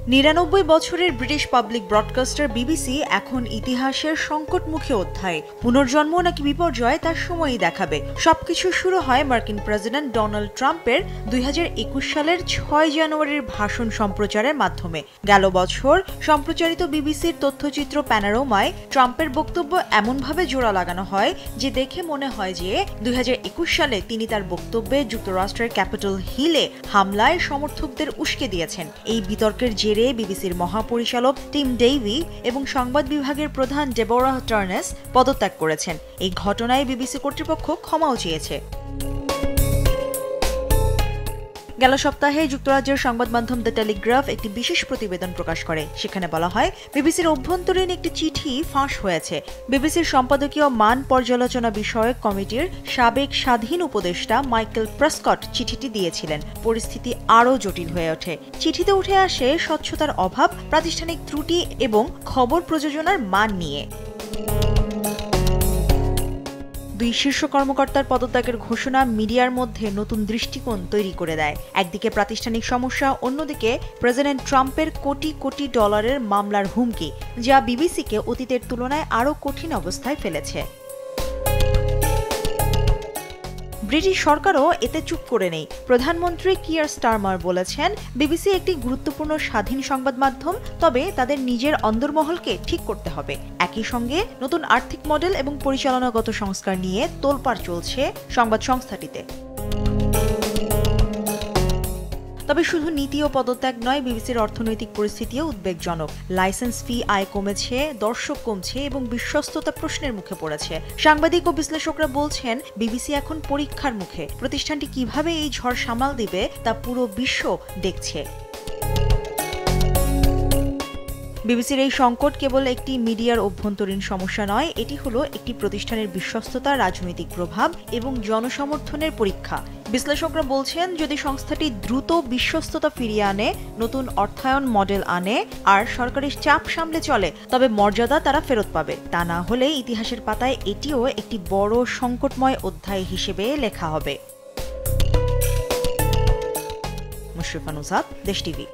৯৯ বছরের British public broadcaster BBC এখন ইতিহাসের সংকটমুখী অধ্যায়। পুনর্জন্ম নাকি বিপর্যয় তার সময়ই দেখাবে। সবকিছু শুরু হয় মার্কিন প্রেসিডেন্ট ডোনাল্ড ট্রাম্পের ২০২১ সালের ৬ জানুয়ারির ভাষণ সম্প্রচারের মাধ্যমে। গেল বছর সম্প্রচারিত বিবিসির তথ্যচিত্র প্যানোরামায় ট্রাম্পের বক্তব্য এমনভাবে জোড়া লাগানো হয় যে দেখে মনে হয় যে ২০২১ সালে তিনি তার বক্তব্যে যুক্তরাষ্ট্রের ক্যাপিটল হিলে হামলায় সমর্থকদের উস্কে দিয়েছেন। এই বিতর্কের জেরে বিবিসির মহাপরিচালক টিম ডেইভি এবং সংবাদ বিভাগের প্রধান ডেবোরা টার্নেস পদত্যাগ করেছেন। এই ঘটনায় বিবিসি কর্তৃপক্ষ ক্ষমাও চেয়েছে। গেল সপ্তাহে যুক্তরাজ্যের সংবাদ মাধ্যম দ্য টেলিগ্রাফ একটি বিশেষ প্রতিবেদন প্রকাশ করে। সেখানে বলা হয়, বিবিসির অভ্যন্তরীণ একটি চিঠি ফাঁস হয়েছে। বিবিসির সম্পাদকীয় মান পর্যালোচনা বিষয়ক কমিটির সাবেক স্বাধীন উপদেষ্টা মাইকেল প্রেসকট চিঠিটি দিয়েছিলেন। পরিস্থিতি আরও জটিল হয়ে ওঠে। চিঠিতে উঠে আসে স্বচ্ছতার অভাব, প্রাতিষ্ঠানিক ত্রুটি এবং খবর প্রযোজনার মান নিয়ে। দুই শীর্ষ কর্মকর্তার পদত্যাগের ঘোষণা মিডিয়ার মধ্যে নতুন দৃষ্টিকোণ তৈরি করে দেয়। একদিকে প্রাতিষ্ঠানিক সমস্যা, অন্যদিকে প্রেসিডেন্ট ট্রাম্পের কোটি কোটি ডলারের মামলার হুমকি, যা বিবিসিকে অতীতের তুলনায় আরও কঠিন অবস্থায় ফেলেছে। ব্রিটিশ সরকারও এতে চুপ করে নেই। প্রধানমন্ত্রী কিয়ার স্টারমার বলেছেন, বিবিসি একটি গুরুত্বপূর্ণ স্বাধীন সংবাদ মাধ্যম, তবে তাদের নিজের অন্দরমহলকে ঠিক করতে হবে। একই সঙ্গে নতুন আর্থিক মডেল এবং পরিচালনাগত সংস্কার নিয়ে তোলপাড় চলছে সংবাদ সংস্থাটিতে। তবে শুধু নীতি ও পদত্যাগ নয়, বিবিসির অর্থনৈতিক পরিস্থিতিও উদ্বেগজনক। লাইসেন্স ফি আয় কমেছে, দর্শক কমছে এবং বিশ্বস্ততা প্রশ্নের মুখে পড়েছে। সাংবাদিক ও বিশ্লেষকরা বলছেন, বিবিসি এখন পরীক্ষার মুখে। প্রতিষ্ঠানটি কিভাবে এই ঝড় সামাল দিবে তা পুরো বিশ্ব দেখছে। বিবিসির এই সংকট কেবল একটি মিডিয়ার অভ্যন্তরীণ সমস্যা নয়, এটি হলো একটি প্রতিষ্ঠানের বিশ্বস্ততা, রাজনৈতিক প্রভাব এবং জনসমর্থনের পরীক্ষা। বিশ্লেষকরা বলছেন, যদি সংস্থাটি দ্রুত বিশ্বস্ততা ফিরিয়ে আনে, নতুন অর্থায়ন মডেল আনে আর সরকারি চাপ সামলে চলে, তবে মর্যাদা তারা ফেরত পাবে। তা না হলে ইতিহাসের পাতায় এটিও একটি বড় সংকটময় অধ্যায় হিসেবে লেখা হবে। মুশরিফা নুসরাত, দেশ টিভি।